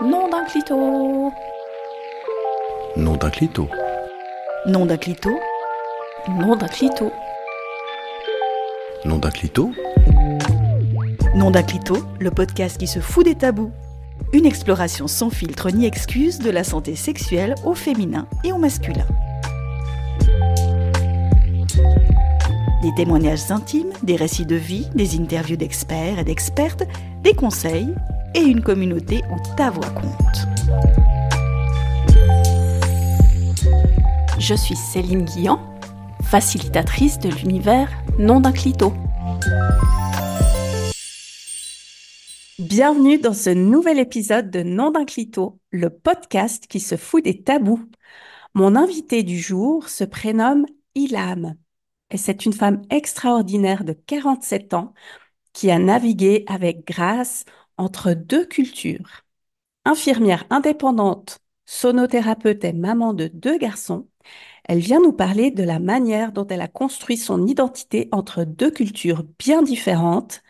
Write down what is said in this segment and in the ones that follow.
Nom d'un clito. Nom d'un clito. Nom d'un clito. Nom d'un clito. Nom d'un clito. Nom d'un clito, le podcast qui se fout des tabous. Une exploration sans filtre ni excuse de la santé sexuelle au féminin et au masculin. Des témoignages intimes, des récits de vie, des interviews d'experts et d'expertes, des conseils et une communauté où ta voix compte. Je suis Céline Guillan, facilitatrice de l'univers Nom d'un clito. Bienvenue dans ce nouvel épisode de Nom d'un clito, le podcast qui se fout des tabous. Mon invitée du jour se prénomme Ilham et c'est une femme extraordinaire de 47 ans qui a navigué avec grâce entre deux cultures. Infirmière indépendante, sonothérapeute et maman de 2 garçons, elle vient nous parler de la manière dont elle a construit son identité entre deux cultures bien différentes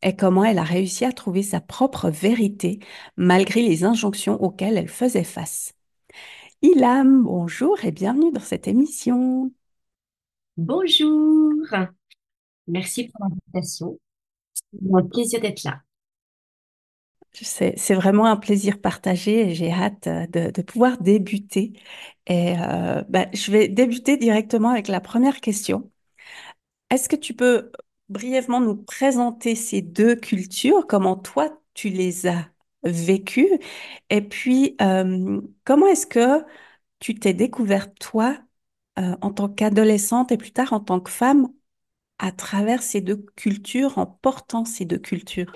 et comment elle a réussi à trouver sa propre vérité malgré les injonctions auxquelles elle faisait face. Ilham, bonjour et bienvenue dans cette émission. Bonjour, merci pour l'invitation. C'est un plaisir d'être là. C'est vraiment un plaisir partagé et j'ai hâte de pouvoir débuter. Et je vais débuter directement avec la première question. Est-ce que tu peux brièvement nous présenter ces deux cultures, comment toi tu les as vécues, et puis comment est-ce que tu t'es découverte toi en tant qu'adolescente et plus tard en tant que femme à travers ces deux cultures, en portant ces deux cultures?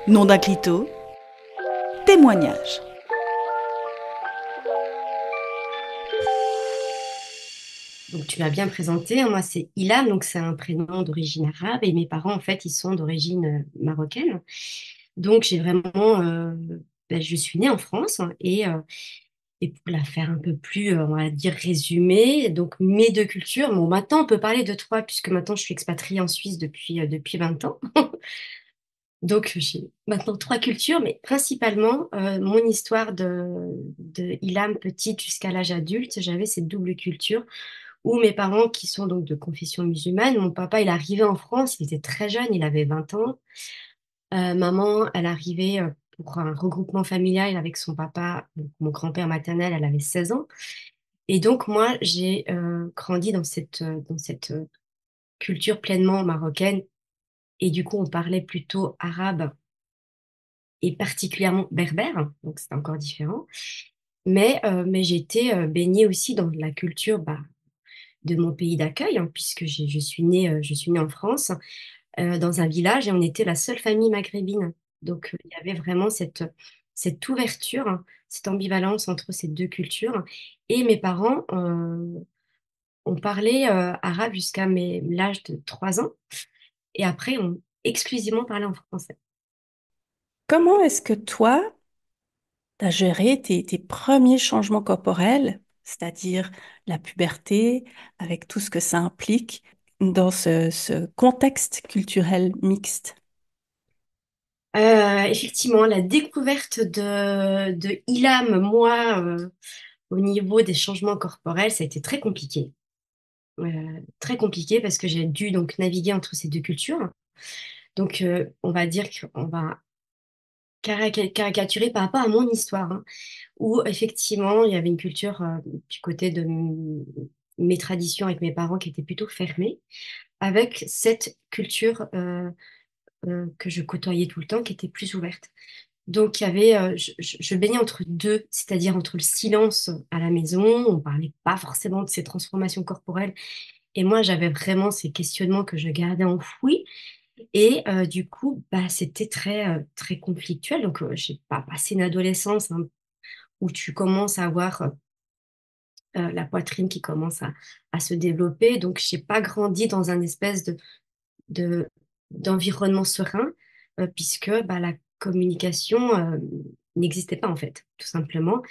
Nom d'un clito, témoignage. Donc, tu m'as bien présenté, hein. Moi, c'est Ilham, donc c'est un prénom d'origine arabe et mes parents, en fait, ils sont d'origine marocaine. Donc, j'ai vraiment, je suis née en France, hein, et pour la faire un peu plus, on va dire, résumée, donc mes deux cultures. Bon, maintenant, on peut parler de trois puisque maintenant, je suis expatriée en Suisse depuis 20 ans. Donc, j'ai maintenant trois cultures, mais principalement, mon histoire de Ilham petite jusqu'à l'âge adulte, j'avais cette double culture où mes parents, qui sont donc de confession musulmane, mon papa, il est arrivé en France, il était très jeune, il avait 20 ans. Maman, elle arrivait pour un regroupement familial avec son papa, donc mon grand-père maternel, elle avait 16 ans. Et donc, moi, j'ai grandi dans cette culture pleinement marocaine. Et du coup, on parlait plutôt arabe et particulièrement berbère, donc c'est encore différent. Mais j'ai été baignée aussi dans la culture de mon pays d'accueil, hein, puisque je suis née en France, dans un village et on était la seule famille maghrébine. Donc il y avait vraiment cette ouverture, hein, cette ambivalence entre ces deux cultures. Et mes parents ont parlé arabe jusqu'à l'âge de 3 ans et après ont exclusivement parlé en français. Comment est-ce que toi, tu as géré tes premiers changements corporels, c'est-à-dire la puberté, avec tout ce que ça implique dans ce contexte culturel mixte? Effectivement, la découverte de Ilham, moi, au niveau des changements corporels, ça a été très compliqué. Très compliqué parce que j'ai dû donc naviguer entre ces deux cultures. Donc, on va dire qu'on va caricaturer par rapport à mon histoire, hein, où effectivement, il y avait une culture du côté de mes traditions avec mes parents qui était plutôt fermée, avec cette culture que je côtoyais tout le temps qui était plus ouverte. Donc, il y avait, je baignais entre deux, c'est-à-dire entre le silence à la maison, on parlait pas forcément de ces transformations corporelles, et moi, j'avais vraiment ces questionnements que je gardais enfouis, et du coup, c'était très conflictuel. Donc, j'ai pas passé une adolescence, hein, où tu commences à avoir la poitrine qui commence à se développer, donc j'ai pas grandi dans un espèce de- d'environnement serein, puisque la communication n'existait pas en fait, tout simplement.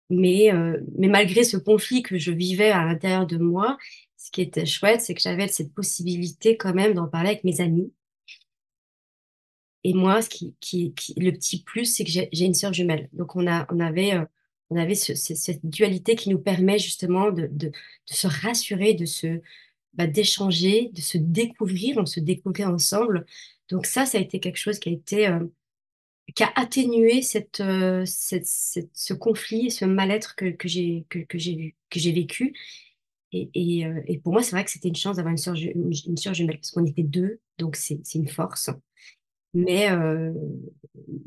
Mais malgré ce conflit que je vivais à l'intérieur de moi, ce qui était chouette, c'est que j'avais cette possibilité quand même d'en parler avec mes amis. Et moi, le petit plus, c'est que j'ai une sœur jumelle. Donc, on avait cette dualité qui nous permet justement de se rassurer, d'échanger, de se découvrir. On se découvrait ensemble. Donc, ça a été quelque chose qui a atténué ce conflit et ce mal-être que j'ai vécu. Et pour moi, c'est vrai que c'était une chance d'avoir une sœur jumelle, parce qu'on était deux, donc c'est une force. Mais, euh,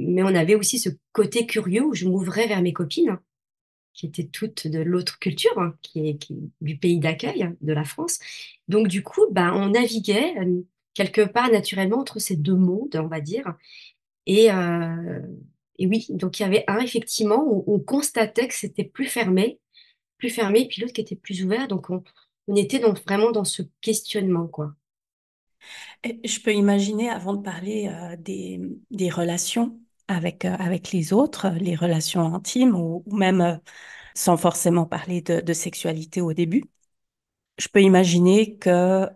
mais on avait aussi ce côté curieux où je m'ouvrais vers mes copines, qui étaient toutes de l'autre culture, hein, du pays d'accueil, hein, de la France. Donc du coup, ben, on naviguait quelque part naturellement entre ces deux mondes, on va dire. Et, euh, et oui, donc il y avait un effectivement où on constatait que c'était plus fermé, et puis l'autre qui était plus ouvert. Donc on était vraiment dans ce questionnement, quoi. Et je peux imaginer, avant de parler des relations avec les autres, les relations intimes, ou même sans forcément parler de sexualité au début, je peux imaginer que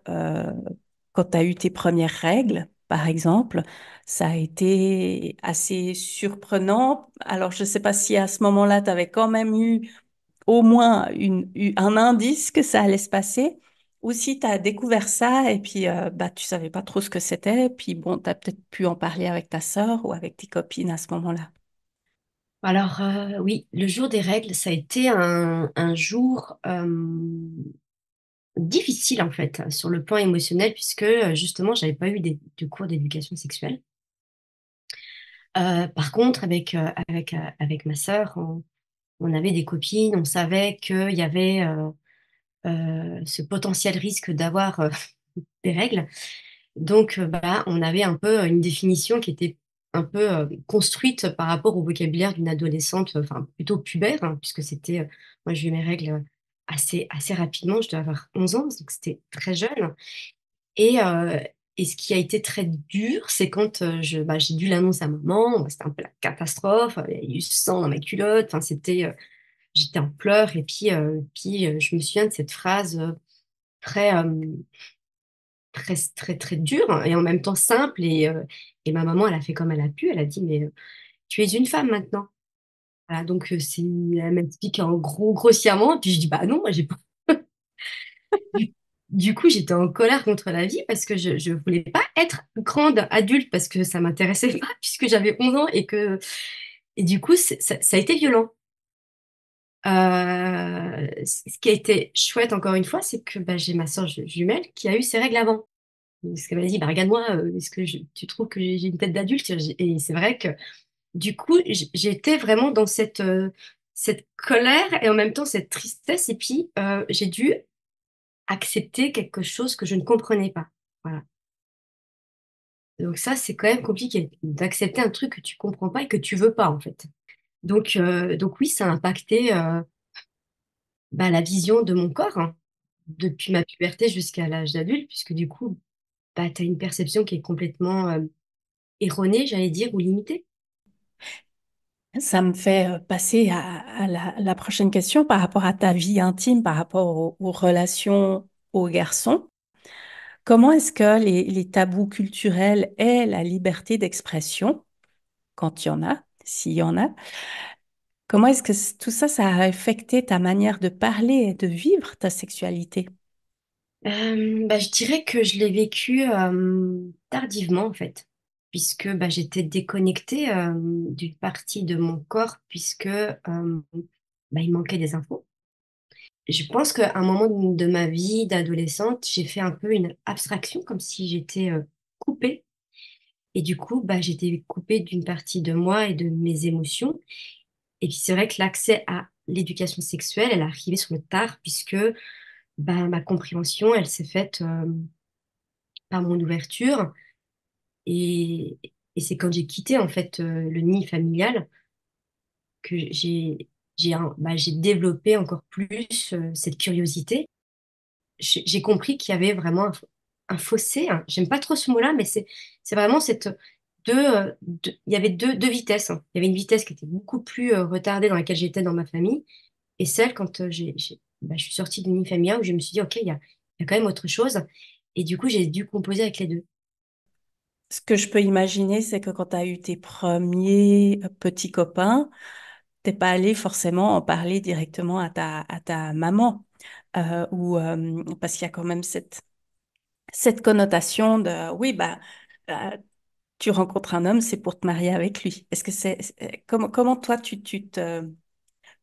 quand tu as eu tes premières règles, par exemple, ça a été assez surprenant. Alors, je ne sais pas si à ce moment-là, tu avais quand même eu au moins un indice que ça allait se passer, ou si tu as découvert ça et puis bah, tu savais pas trop ce que c'était, puis bon, tu as peut-être pu en parler avec ta sœur ou avec tes copines à ce moment-là. Alors oui, le jour des règles, ça a été un jour difficile en fait sur le plan émotionnel puisque justement j'avais pas eu de cours d'éducation sexuelle. Par contre avec ma sœur, on avait des copines, on savait qu'il y avait ce potentiel risque d'avoir des règles. Donc bah on avait un peu une définition qui était un peu construite par rapport au vocabulaire d'une adolescente, enfin plutôt pubère, hein, puisque moi j'ai eu mes règles assez rapidement, je devais avoir 11 ans, donc c'était très jeune. Et, euh, et ce qui a été très dur, c'est quand j'ai dû l'annoncer à maman. C'était un peu la catastrophe. Il y a eu du sang dans ma culotte. Enfin, j'étais en pleurs. Et puis, je me souviens de cette phrase très, très dure, hein, et en même temps simple. Et ma maman, elle a fait comme elle a pu. Elle a dit, mais tu es une femme maintenant. Voilà, donc, elle m'explique en gros, grossièrement. Et puis, je dis, bah non, moi, j'ai pas. Du, du coup, j'étais en colère contre la vie parce que je voulais pas être grande adulte parce que ça m'intéressait pas puisque j'avais 11 ans et du coup, ça a été violent. Ce qui a été chouette encore une fois, c'est que bah, j'ai ma soeur jumelle qui a eu ses règles avant. Parce qu'elle m'a dit, bah, regarde-moi, est-ce que tu trouves que j'ai une tête d'adulte? Et c'est vrai que du coup, j'étais vraiment dans cette colère et en même temps cette tristesse. Et puis, j'ai dû accepter quelque chose que je ne comprenais pas. Voilà. Donc ça, c'est quand même compliqué d'accepter un truc que tu comprends pas et que tu veux pas en fait. Donc oui, ça a impacté bah, la vision de mon corps, hein, depuis ma puberté jusqu'à l'âge d'adulte, puisque du coup, bah, tu as une perception qui est complètement erronée, j'allais dire, ou limitée. Ça me fait passer à la prochaine question par rapport à ta vie intime, par rapport aux relations aux garçons. Comment est-ce que les tabous culturels et la liberté d'expression, quand il y en a, s'il y en a, comment est-ce que tout ça, ça a affecté ta manière de parler et de vivre ta sexualité? Bah, je dirais que je l'ai vécu tardivement en fait, puisque bah, j'étais déconnectée d'une partie de mon corps, puisque bah, il manquait des infos. Je pense qu'à un moment de ma vie d'adolescente, j'ai fait un peu une abstraction, comme si j'étais coupée. Et du coup, bah, j'étais coupée d'une partie de moi et de mes émotions. Et puis c'est vrai que l'accès à l'éducation sexuelle, elle est arrivée sur le tard, puisque bah, ma compréhension, elle s'est faite par mon ouverture. Et, et c'est quand j'ai quitté en fait le nid familial que j'ai développé encore plus cette curiosité. J'ai compris qu'il y avait vraiment un fossé, hein. J'aime pas trop ce mot-là, mais c'est vraiment il y avait deux vitesses, hein. Il y avait une vitesse qui était beaucoup plus retardée dans laquelle j'étais dans ma famille, et celle quand je suis sortie du nid familial où je me suis dit, OK, il y a quand même autre chose. Et du coup, j'ai dû composer avec les deux. Ce que je peux imaginer, c'est que quand tu as eu tes premiers petits copains, t'es pas allé forcément en parler directement à ta maman, parce qu'il y a quand même cette connotation de, oui, bah, euh, tu rencontres un homme, c'est pour te marier avec lui. Est-ce que comment toi, tu te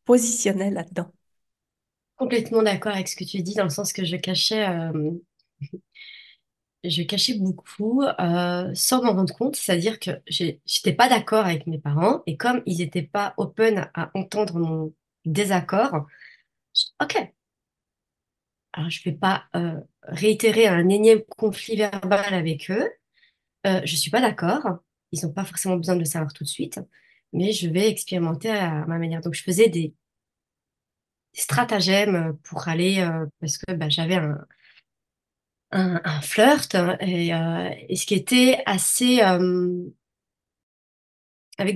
positionnais là-dedans? Complètement d'accord avec ce que tu dis, dans le sens que je cachais beaucoup sans m'en rendre compte, c'est-à-dire que j'étais pas d'accord avec mes parents et comme ils n'étaient pas open à entendre mon désaccord, ok, alors je vais pas réitérer un énième conflit verbal avec eux. Je suis pas d'accord, ils n'ont pas forcément besoin de le savoir tout de suite, mais je vais expérimenter à ma manière. Donc je faisais des stratagèmes pour aller parce que bah, j'avais un flirt hein, et ce qui était assez avec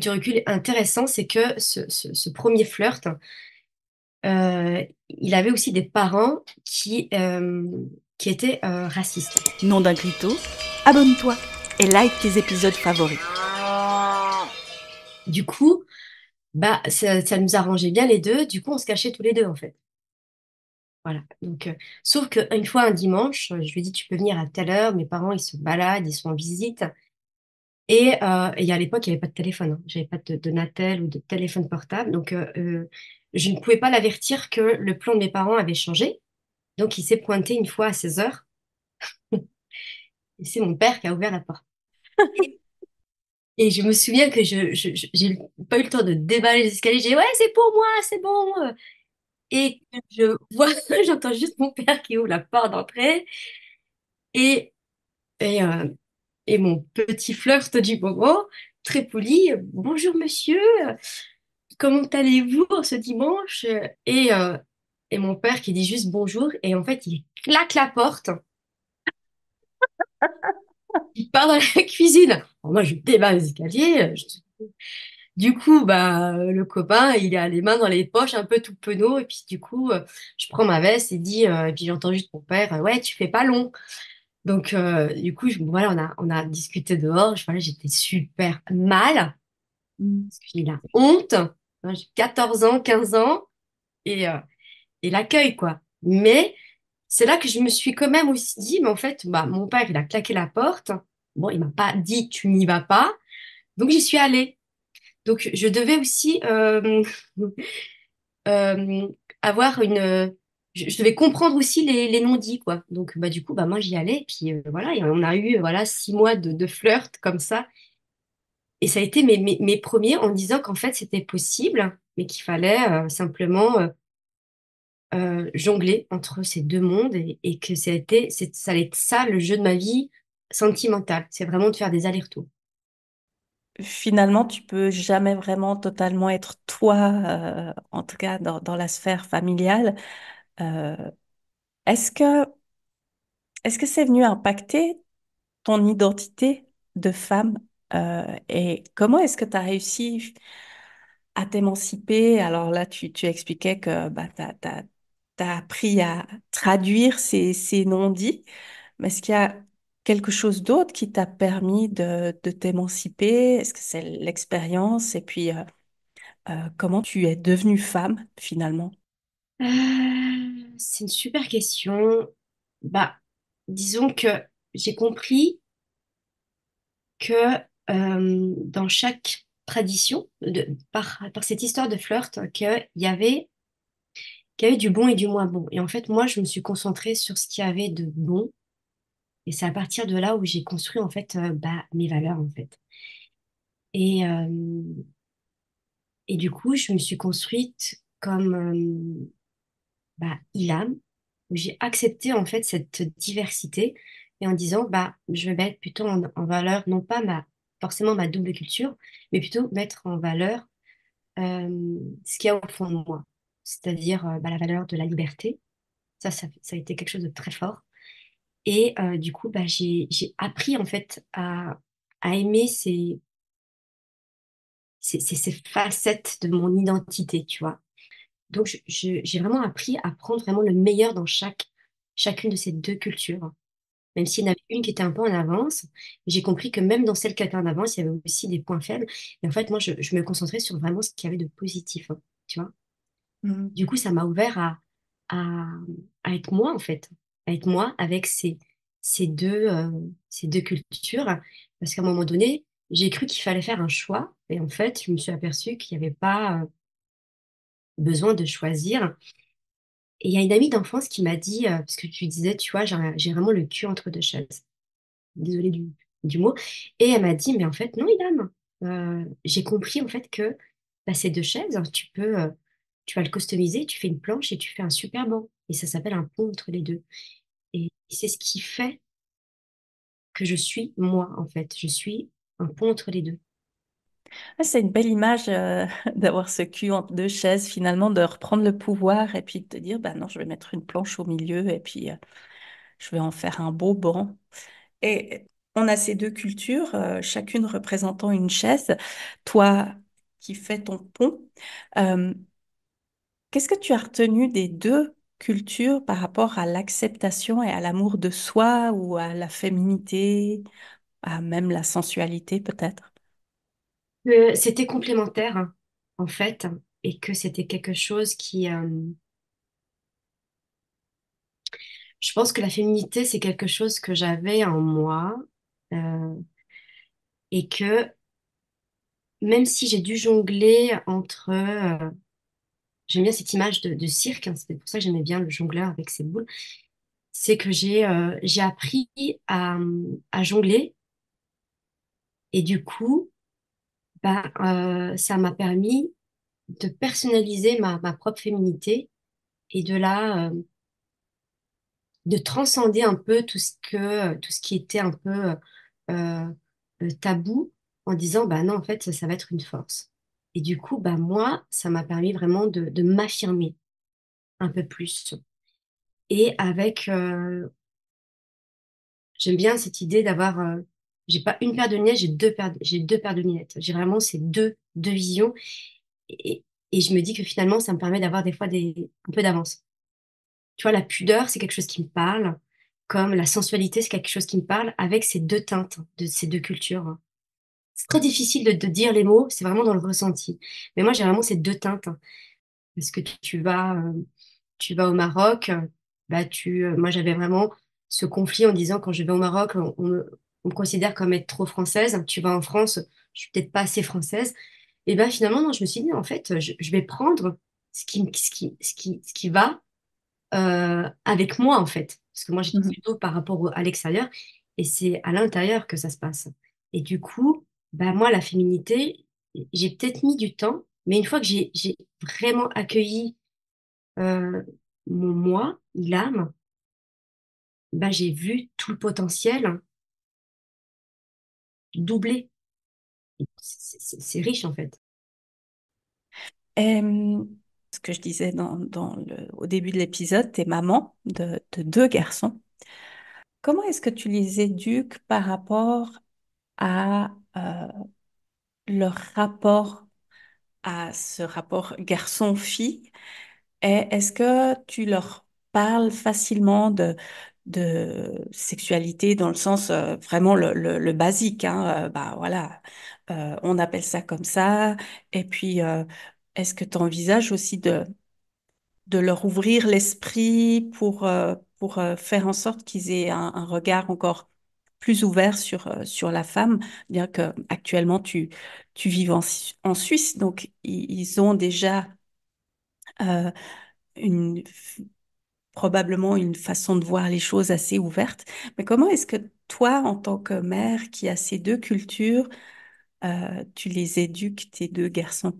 du recul intéressant, c'est que ce premier flirt, il avait aussi des parents qui étaient racistes. Nom d'un clito, abonne-toi et like tes épisodes favoris. Du coup, bah ça nous arrangeait bien les deux. Du coup, on se cachait tous les deux en fait. Voilà. Donc, sauf qu'une fois un dimanche, je lui ai dit tu peux venir à telle heure. Mes parents ils se baladent, ils sont en visite. Et à l'époque, il n'y avait pas de téléphone. Hein. J'avais pas de Natel ou de téléphone portable. Donc, je ne pouvais pas l'avertir que le plan de mes parents avait changé. Donc, il s'est pointé une fois à 16 heures. Et c'est mon père qui a ouvert la porte. Et je me souviens que j'ai pas eu le temps de déballer les escaliers. J'ai dit, ouais, c'est pour moi, c'est bon. Et que je vois, j'entends juste mon père qui ouvre la porte d'entrée. Et, et, euh, et mon petit flirt du moment, très poli, bonjour monsieur. Comment allez-vous ce dimanche? Et mon père qui dit juste bonjour, et en fait, il claque la porte, il part dans la cuisine. Alors moi, je débarque les escaliers. Du coup, bah, le copain, il a les mains dans les poches, un peu tout penaud, et puis du coup, je prends ma veste et puis j'entends juste mon père, ouais, tu fais pas long. Donc, du coup, voilà, on a discuté dehors. Voilà, j'étais super mal, parce que j'ai la honte. Hein, j'ai 14 ans, 15 ans, et, euh, et l'accueil, quoi. Mais c'est là que je me suis quand même aussi dit, mais en fait, bah, mon père, il a claqué la porte. Bon, il m'a pas dit, tu n'y vas pas. Donc, j'y suis allée. Donc, je devais aussi euh, avoir je devais comprendre aussi les non-dits, quoi. Donc, bah, du coup, bah, moi, j'y allais. Et puis, voilà, et on a eu, voilà, 6 mois de flirt comme ça. Et ça a été mes premiers en disant qu'en fait, c'était possible, mais qu'il fallait simplement jongler entre ces deux mondes et que ça allait être ça le jeu de ma vie sentimentale. C'est vraiment de faire des allers-retours. Finalement, tu peux jamais vraiment totalement être toi, en tout cas dans la sphère familiale. Euh, est-ce que, est-ce que c'est venu impacter ton identité de femme et comment est-ce que tu as réussi à t'émanciper? Alors là, tu expliquais que bah, tu as appris à traduire ces non-dits, mais est-ce qu'il y a quelque chose d'autre qui t'a permis de t'émanciper? Est-ce que c'est l'expérience? Et puis, comment tu es devenue femme finalement? C'est une super question. Bah, disons que j'ai compris que dans chaque tradition, par cette histoire de flirt, qu'il y avait du bon et du moins bon. Et en fait, moi, je me suis concentrée sur ce qu'il y avait de bon. Et c'est à partir de là où j'ai construit en fait bah, mes valeurs en fait. Et, euh, et du coup, je me suis construite comme bah, Ilam, où j'ai accepté en fait cette diversité et en disant bah je vais mettre plutôt en valeur non pas forcément ma double culture, mais plutôt mettre en valeur ce qu'il y a au fond de moi, c'est-à-dire bah, la valeur de la liberté. Ça a été quelque chose de très fort. Et du coup, bah, j'ai appris en fait à aimer ces facettes de mon identité, tu vois. Donc, j'ai vraiment appris à prendre vraiment le meilleur dans chacune de ces deux cultures. même s'il y en avait une qui était un peu en avance. J'ai compris que même dans celle qui était en avance, il y avait aussi des points faibles. Et en fait, moi, je me concentrais sur vraiment ce qu'il y avait de positif, hein, tu vois. Mhm. Du coup, ça m'a ouvert à, à être moi, en fait, à être moi avec ces deux cultures. Parce qu'à un moment donné, j'ai cru qu'il fallait faire un choix. Et en fait, je me suis aperçue qu'il n'y avait pas besoin de choisir. Et il y a une amie d'enfance qui m'a dit, parce que tu disais, tu vois, j'ai vraiment le cul entre deux chaises. Désolée du mot. Et elle m'a dit, mais en fait, non, Ilham, j'ai compris en fait que bah, ces deux chaises, hein, tu vas le customiser, tu fais une planche et tu fais un super banc. Et ça s'appelle un pont entre les deux. Et c'est ce qui fait que je suis moi, en fait. Je suis un pont entre les deux. Ah, c'est une belle image d'avoir ce cul entre deux chaises, finalement, de reprendre le pouvoir et puis de te dire, bah non, je vais mettre une planche au milieu et puis je vais en faire un beau banc. Et on a ces deux cultures, chacune représentant une chaise. Toi qui fais ton pont, euh, qu'est-ce que tu as retenu des deux cultures par rapport à l'acceptation et à l'amour de soi ou à la féminité, à même la sensualité peut-être? C'était complémentaire, hein, en fait, et que c'était quelque chose qui... je pense que la féminité, c'est quelque chose que j'avais en moi. euh, et que même si j'ai dû jongler entre... j'aime bien cette image de cirque, hein, c'était pour ça que j'aimais bien le jongleur avec ses boules. C'est que j'ai appris à jongler et du coup, bah, ça m'a permis de personnaliser ma propre féminité et de transcender un peu tout ce qui était un peu euh, tabou en disant, bah non, en fait, ça va être une force. Et du coup, bah moi, ça m'a permis vraiment de m'affirmer un peu plus. Et avec, j'aime bien cette idée d'avoir, j'ai pas une paire de lunettes, j'ai deux paires de lunettes. J'ai vraiment ces deux visions. Et, et je me dis que finalement, ça me permet d'avoir des fois un peu d'avance. Tu vois, la pudeur, c'est quelque chose qui me parle, comme la sensualité, c'est quelque chose qui me parle, avec ces deux teintes de ces deux cultures. C'est très difficile de dire les mots, c'est vraiment dans le ressenti. Mais moi, j'ai vraiment ces deux teintes. Parce que tu vas au Maroc, bah moi j'avais vraiment ce conflit en disant quand je vais au Maroc, on me considère comme être trop française. Tu vas en France, je suis peut-être pas assez française. Et ben finalement, non, je me suis dit, en fait, je vais prendre ce qui va avec moi, en fait. Parce que moi, j'étais Mhm. plutôt par rapport à l'extérieur, et c'est à l'intérieur que ça se passe. Et du coup, bah, moi, la féminité, j'ai peut-être mis du temps, mais une fois que j'ai vraiment accueilli euh, mon moi, l'âme, bah, j'ai vu tout le potentiel doubler. C'est riche, en fait. Et, ce que je disais au début de l'épisode, t'es maman de deux garçons. Comment est-ce que tu les éduques par rapport à leur rapport, à ce rapport garçon-fille? Et est-ce que tu leur parles facilement de sexualité dans le sens vraiment le basique, hein, bah voilà, on appelle ça comme ça. Et puis, est-ce que tu envisages aussi de leur ouvrir l'esprit pour faire en sorte qu'ils aient un regard encore plus ouvert sur la femme, bien que actuellement tu vives en Suisse, donc ils ont déjà euh, une, probablement une façon de voir les choses assez ouverte. Mais comment est-ce que toi, en tant que mère qui a ces deux cultures, tu les éduques, tes deux garçons?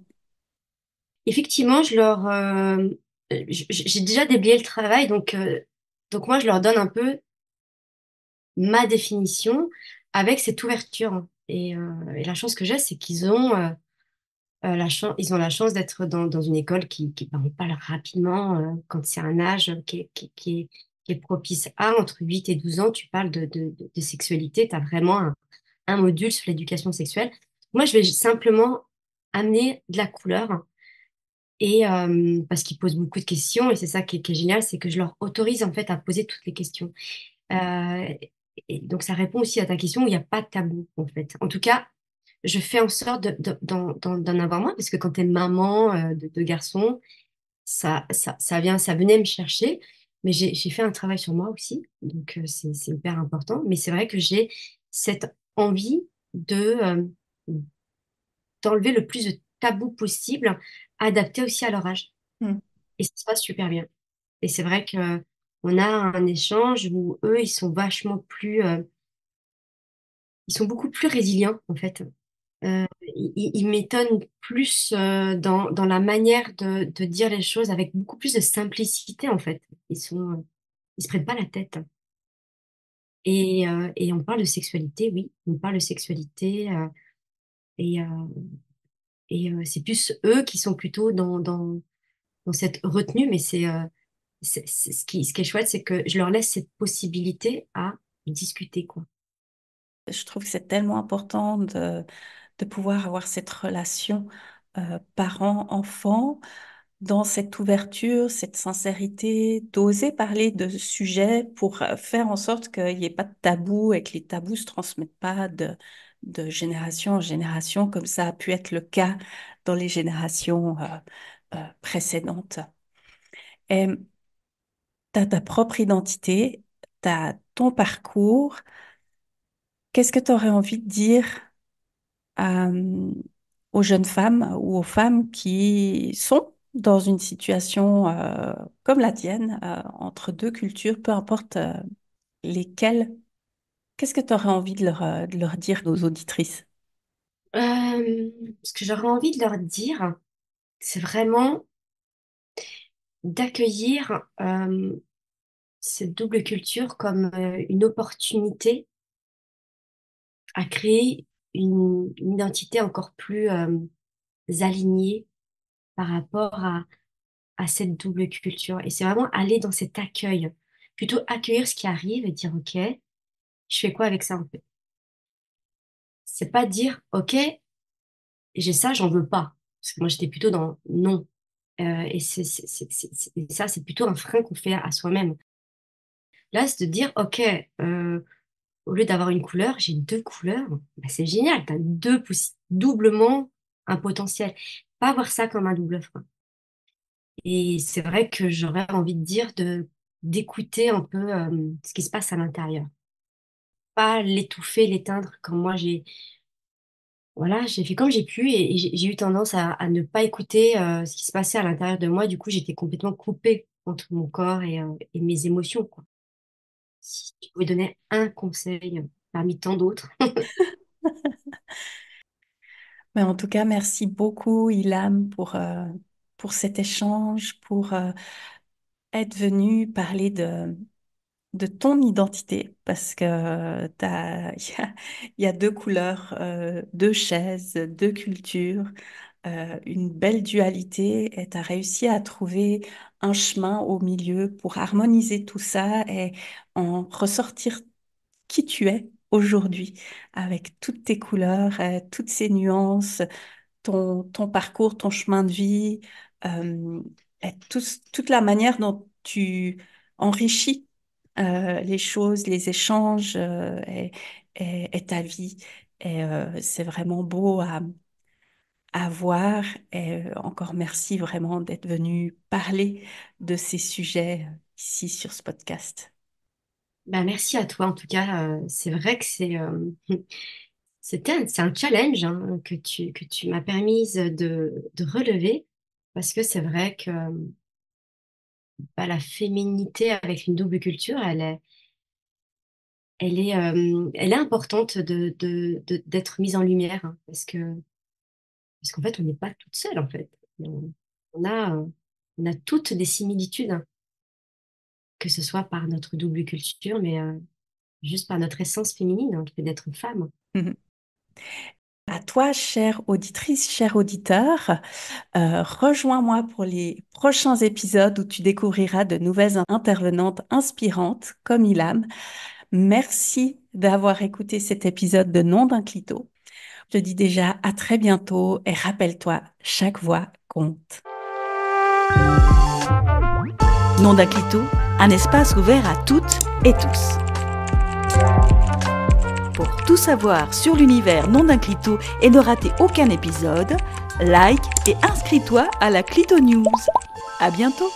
Effectivement, j'ai déjà déblayé le travail, donc moi, je leur donne un peu ma définition avec cette ouverture. Et la chance que j'ai, c'est qu'ils ont ils ont la chance d'être dans une école qui on parle rapidement quand c'est un âge qui est propice à entre 8 et 12 ans, tu parles de sexualité, tu as vraiment un module sur l'éducation sexuelle. Moi, je vais simplement amener de la couleur et parce qu'ils posent beaucoup de questions et c'est ça qui est génial, c'est que je leur autorise en fait à poser toutes les questions. Et donc, ça répond aussi à ta question où il n'y a pas de tabou, en fait. En tout cas, je fais en sorte d'en avoir moins, parce que quand tu es maman de garçons, ça venait me chercher. Mais j'ai fait un travail sur moi aussi, donc c'est hyper important. Mais c'est vrai que j'ai cette envie d'enlever le plus de tabous possible, adapté aussi à leur âge. Mm. Et ça se passe super bien. Et c'est vrai que on a un échange où eux, ils sont beaucoup plus résilients, en fait. Ils m'étonnent plus dans la manière de dire les choses avec beaucoup plus de simplicité, en fait. Ils se prennent pas la tête. Et on parle de sexualité, oui, on parle de sexualité. Et c'est plus eux qui sont plutôt dans cette retenue, mais ce qui est chouette, c'est que je leur laisse cette possibilité à discuter, quoi. Je trouve que c'est tellement important de pouvoir avoir cette relation parent-enfant dans cette ouverture, cette sincérité, d'oser parler de sujets pour faire en sorte qu'il n'y ait pas de tabou et que les tabous se transmettent pas de génération en génération, comme ça a pu être le cas dans les générations précédentes. Et tu as ta propre identité, tu as ton parcours. Qu'est-ce que tu aurais envie de dire euh, aux jeunes femmes ou aux femmes qui sont dans une situation comme la tienne, entre deux cultures, peu importe lesquelles, qu'est-ce que tu aurais envie de leur dire aux auditrices? Ce que j'aurais envie de leur dire, c'est vraiment d'accueillir cette double culture comme une opportunité à créer une identité encore plus alignée par rapport à cette double culture. Et c'est vraiment aller dans cet accueil, plutôt accueillir ce qui arrive et dire, OK, je fais quoi avec ça en fait? C'est pas dire, OK, j'ai ça, j'en veux pas. Parce que moi, j'étais plutôt dans non. Et et ça, c'est plutôt un frein qu'on fait à soi-même. Là, c'est de dire, OK, au lieu d'avoir une couleur, j'ai deux couleurs. Bah, c'est génial, tu as doublement un potentiel. Pas voir ça comme un double frein. Et c'est vrai que j'aurais envie de dire d'écouter un peu ce qui se passe à l'intérieur. Pas l'étouffer, l'éteindre comme moi voilà, j'ai fait comme j'ai pu et j'ai eu tendance à ne pas écouter ce qui se passait à l'intérieur de moi. Du coup, j'étais complètement coupée entre mon corps et mes émotions, quoi. Si je pouvais donner un conseil parmi tant d'autres. Mais en tout cas, merci beaucoup, Ilham, pour cet échange, pour être venu parler de ton identité, parce que il y a deux couleurs, deux chaises, deux cultures, une belle dualité, et tu as réussi à trouver un chemin au milieu pour harmoniser tout ça et en ressortir qui tu es aujourd'hui, avec toutes tes couleurs, toutes ces nuances, ton parcours, ton chemin de vie, euh, et toute la manière dont tu enrichis les choses, les échanges et ta vie. Et c'est vraiment beau à voir. Et encore merci vraiment d'être venu parler de ces sujets ici sur ce podcast. Bah, merci à toi, en tout cas. C'est vrai que c'est un challenge hein, que tu m'as permise de relever parce que c'est vrai que bah, la féminité avec une double culture, elle est importante d'être mise en lumière hein, parce qu'en fait, on n'est pas toute seule en fait. On a, euh, on a toutes des similitudes, hein, que ce soit par notre double culture, mais juste par notre essence féminine, hein, qui fait d'être femme. À toi, chère auditrice, cher auditeur, rejoins-moi pour les prochains épisodes où tu découvriras de nouvelles intervenantes inspirantes comme Ilham. Merci d'avoir écouté cet épisode de Nom d'un clito. Je te dis déjà à très bientôt et rappelle-toi, chaque voix compte. Nom d'un clito, un espace ouvert à toutes et tous. Pour tout savoir sur l'univers non d'un clito et ne rater aucun épisode, like et inscris-toi à la Clito News. À bientôt!